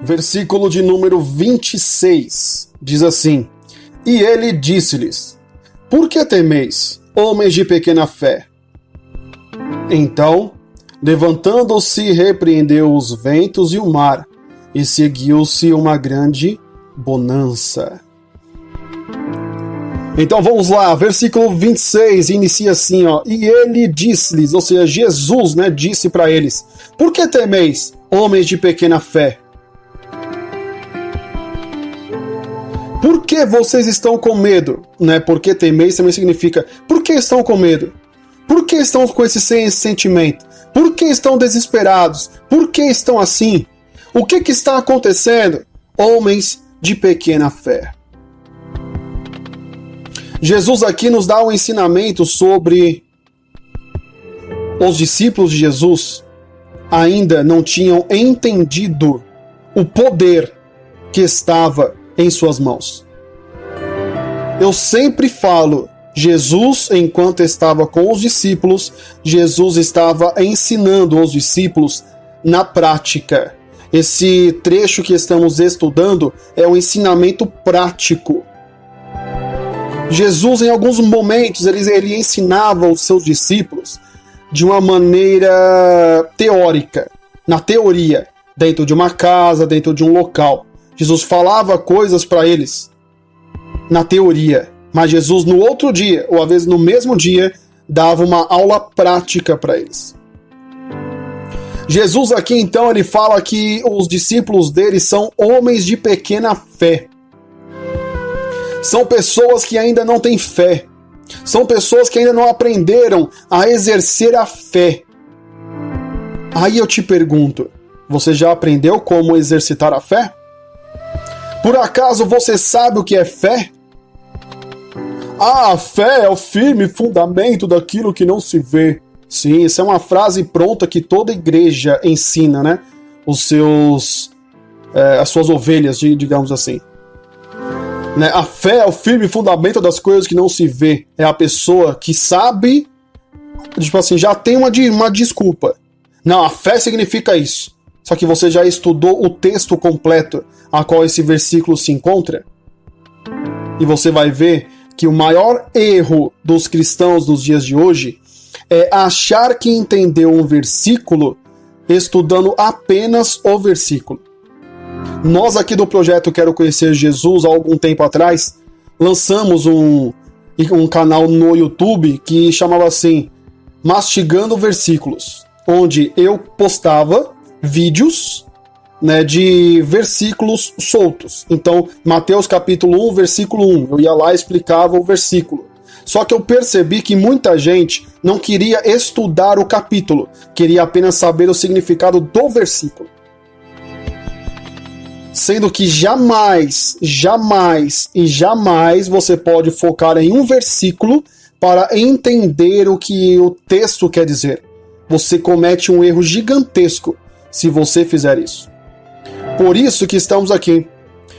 versículo de número 26, diz assim: E ele disse-lhes: Por que temeis, homens de pequena fé? Então, levantando-se, repreendeu os ventos e o mar, e seguiu-se uma grande bonança. Então vamos lá, versículo 26 inicia assim, ó: E ele disse-lhes, ou seja, Jesus, disse para eles: Por que temeis, homens de pequena fé? Por que vocês estão com medo? Por que temeis também significa por que estão com medo? Por que estão com esse sentimento? Por que estão desesperados? Por que estão assim? O que está acontecendo? Homens de pequena fé. Jesus aqui nos dá um ensinamento sobre os discípulos de Jesus ainda não tinham entendido o poder que estava em suas mãos. Eu sempre falo, Jesus, enquanto estava com os discípulos, Jesus estava ensinando os discípulos na prática. Esse trecho que estamos estudando é um ensinamento prático. Jesus, em alguns momentos, ele ensinava os seus discípulos de uma maneira teórica, na teoria, dentro de uma casa, dentro de um local. Jesus falava coisas para eles na teoria, mas Jesus no outro dia, ou às vezes no mesmo dia, dava uma aula prática para eles. Jesus aqui então ele fala que os discípulos dele são homens de pequena fé. São pessoas que ainda não têm fé. São pessoas que ainda não aprenderam a exercer a fé. Aí eu te pergunto, você já aprendeu como exercitar a fé? Por acaso você sabe o que é fé? A fé é o firme fundamento daquilo que não se vê. Sim, isso é uma frase pronta que toda igreja ensina, as suas ovelhas, digamos assim. A fé é o firme fundamento das coisas que não se vê. É a pessoa que sabe, já tem uma desculpa. Não, a fé significa isso. Só que você já estudou o texto completo a qual esse versículo se encontra? E você vai ver que o maior erro dos cristãos nos dias de hoje é achar que entendeu um versículo estudando apenas o versículo. Nós aqui do projeto Quero Conhecer Jesus, há algum tempo atrás, lançamos um canal no YouTube que chamava assim, Mastigando Versículos, onde eu postava vídeos de versículos soltos. Então, Mateus capítulo 1, versículo 1, eu ia lá e explicava o versículo. Só que eu percebi que muita gente não queria estudar o capítulo, queria apenas saber o significado do versículo. Sendo que jamais você pode focar em um versículo para entender o que o texto quer dizer. Você comete um erro gigantesco se você fizer isso. Por isso que estamos aqui,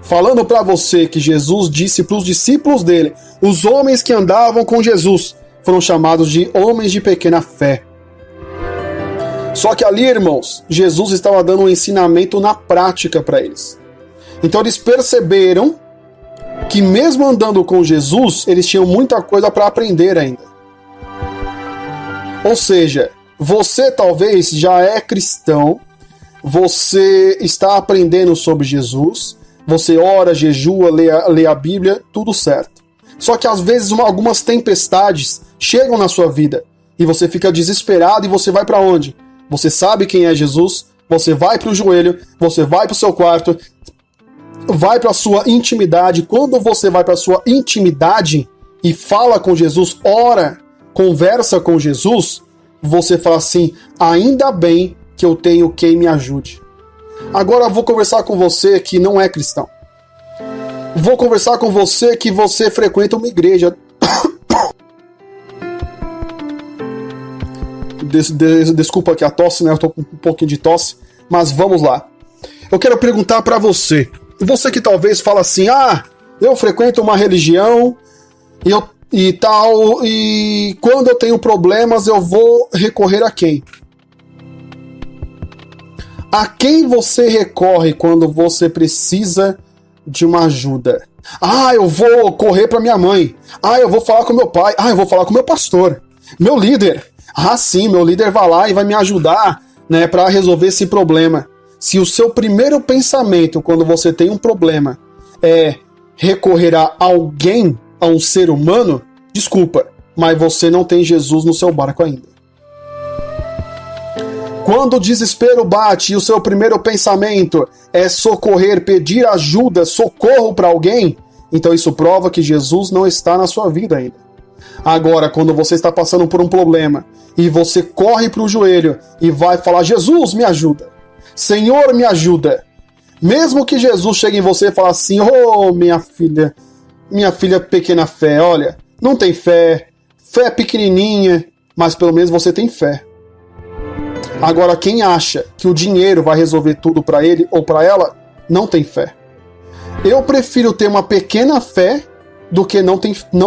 falando para você que Jesus disse para os discípulos dele, os homens que andavam com Jesus foram chamados de homens de pequena fé. Só que ali, irmãos, Jesus estava dando um ensinamento na prática para eles. Então eles perceberam que mesmo andando com Jesus, eles tinham muita coisa para aprender ainda. Ou seja, você talvez já é cristão, você está aprendendo sobre Jesus, você ora, jejua, lê a Bíblia, tudo certo. Só que às vezes algumas tempestades chegam na sua vida e você fica desesperado e você vai para onde? Você sabe quem é Jesus, você vai para o joelho, você vai para o seu quarto, vai para a sua intimidade. Quando você vai para a sua intimidade e fala com Jesus, ora, conversa com Jesus, você fala assim, ainda bem que eu tenho quem me ajude. Agora eu vou conversar com você que não é cristão. Vou conversar com você que você frequenta uma igreja. Desculpa aqui a tosse, eu tô com um pouquinho de tosse, mas vamos lá. Eu quero perguntar para você que talvez fala assim, eu frequento uma religião e quando eu tenho problemas eu vou recorrer a quem? A quem você recorre quando você precisa de uma ajuda? Ah, eu vou correr para minha mãe. Ah, eu vou falar com meu pai. Ah, eu vou falar com meu pastor. Meu líder. Ah, sim, meu líder vai lá e vai me ajudar, né, para resolver esse problema. Se o seu primeiro pensamento quando você tem um problema é recorrer a alguém, a um ser humano, desculpa, mas você não tem Jesus no seu barco ainda. Quando o desespero bate e o seu primeiro pensamento é socorrer, pedir ajuda, socorro para alguém, então isso prova que Jesus não está na sua vida ainda. Agora, quando você está passando por um problema e você corre para o joelho e vai falar, Jesus, me ajuda. Senhor, me ajuda. Mesmo que Jesus chegue em você e fale assim, oh, minha filha pequena fé, olha, não tem fé pequenininha, mas pelo menos você tem fé. Agora, quem acha que o dinheiro vai resolver tudo para ele ou para ela, não tem fé. Eu prefiro ter uma pequena fé do que não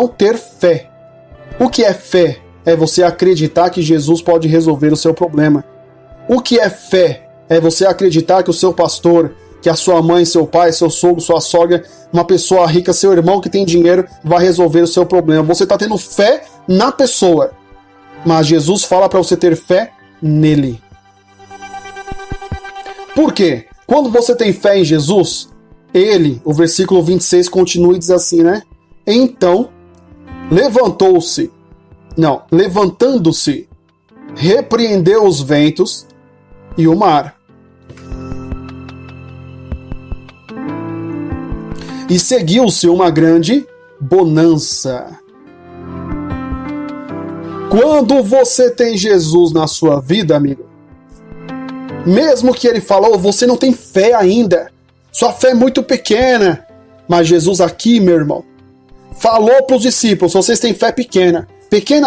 ter fé. O que é fé? É você acreditar que Jesus pode resolver o seu problema. O que é fé? É você acreditar que o seu pastor, que a sua mãe, seu pai, seu sogro, sua sogra, uma pessoa rica, seu irmão que tem dinheiro, vai resolver o seu problema. Você está tendo fé na pessoa, mas Jesus fala para você ter fé nele. Por quê? Quando você tem fé em Jesus, ele, o versículo 26 continua e diz assim, né? Então, levantando-se, repreendeu os ventos e o mar. E seguiu-se uma grande bonança. Quando você tem Jesus na sua vida, amigo, mesmo que ele falou, você não tem fé ainda, sua fé é muito pequena, mas Jesus aqui, meu irmão, falou para os discípulos, vocês têm fé pequena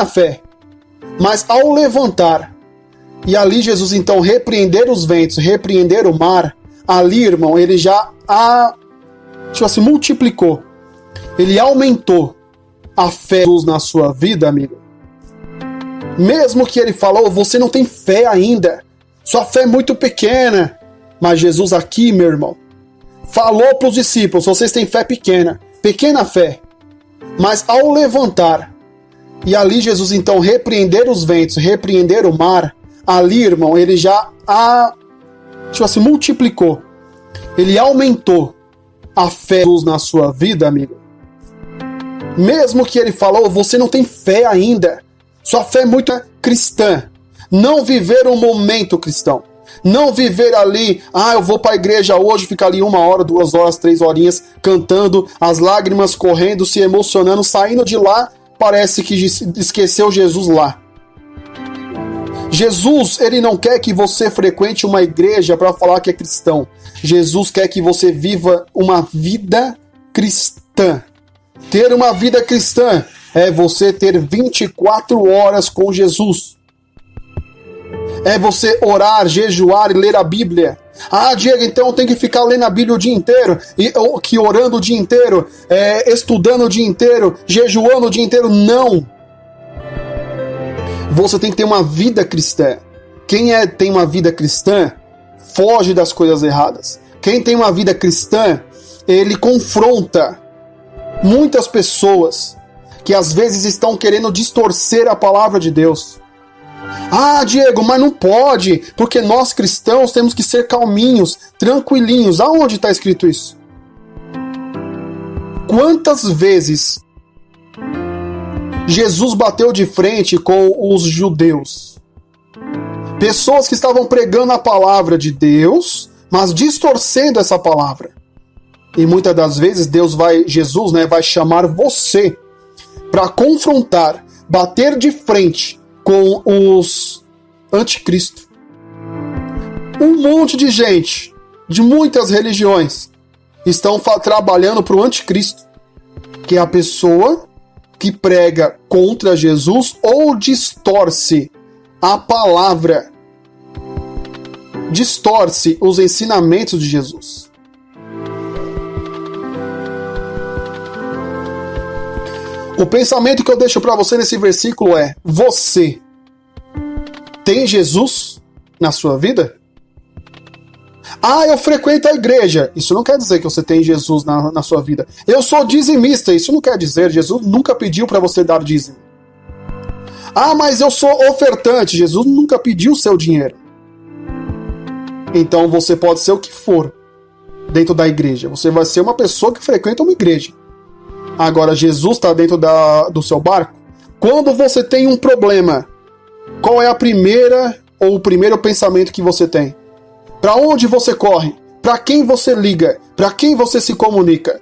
fé, mas ao levantar, e ali Jesus então repreender os ventos, repreender o mar, ali, irmão, ele já multiplicou, ele aumentou a fé de Jesus na sua vida, amigo. Mesmo que ele falou, você não tem fé ainda, sua fé é muito pequena, mas Jesus aqui, meu irmão, falou para os discípulos, vocês têm fé pequena fé, mas ao levantar, e ali Jesus então repreender os ventos, repreender o mar, ali, irmão, ele já multiplicou, ele aumentou a fé de Jesus na sua vida, amigo. Mesmo que ele falou, você não tem fé ainda, sua fé é muito cristã. Não viver um momento cristão. Não viver ali, eu vou para a igreja hoje, ficar ali 1 hora, 2 horas, 3 horinhas, cantando, as lágrimas correndo, se emocionando, saindo de lá, parece que esqueceu Jesus lá. Jesus, ele não quer que você frequente uma igreja para falar que é cristão. Jesus quer que você viva uma vida cristã. Ter uma vida cristã é você ter 24 horas com Jesus. É você orar, jejuar e ler a Bíblia. Diego, então eu tenho que ficar lendo a Bíblia o dia inteiro, orando o dia inteiro, estudando o dia inteiro, jejuando o dia inteiro. Não! Você tem que ter uma vida cristã. Quem tem uma vida cristã, foge das coisas erradas. Quem tem uma vida cristã, ele confronta muitas pessoas que às vezes estão querendo distorcer a palavra de Deus. Diego, mas não pode, porque nós cristãos temos que ser calminhos, tranquilinhos. Aonde está escrito isso? Quantas vezes Jesus bateu de frente com os judeus? Pessoas que estavam pregando a palavra de Deus, mas distorcendo essa palavra. E muitas das vezes Jesus vai chamar você para confrontar, bater de frente com os anticristo. Um monte de gente, de muitas religiões, estão trabalhando para o anticristo, que é a pessoa que prega contra Jesus ou distorce a palavra, distorce os ensinamentos de Jesus. O pensamento que eu deixo para você nesse versículo é: você tem Jesus na sua vida? Ah, eu frequento a igreja. Isso não quer dizer que você tem Jesus na sua vida. Eu sou dizimista. Isso não quer dizer. Jesus nunca pediu para você dar dízimo. Ah, mas eu sou ofertante. Jesus nunca pediu o seu dinheiro. Então você pode ser o que for dentro da igreja. Você vai ser uma pessoa que frequenta uma igreja. Agora, Jesus está dentro do seu barco? Quando você tem um problema, qual é a primeira ou o primeiro pensamento que você tem? Para onde você corre? Para quem você liga? Para quem você se comunica?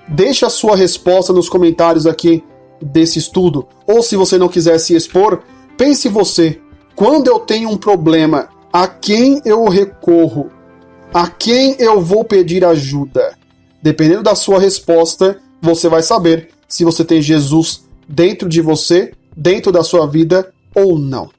Deixe a sua resposta nos comentários aqui desse estudo. Ou se você não quiser se expor, pense você. Quando eu tenho um problema, a quem eu recorro? A quem eu vou pedir ajuda? Dependendo da sua resposta, você vai saber se você tem Jesus dentro de você, dentro da sua vida ou não.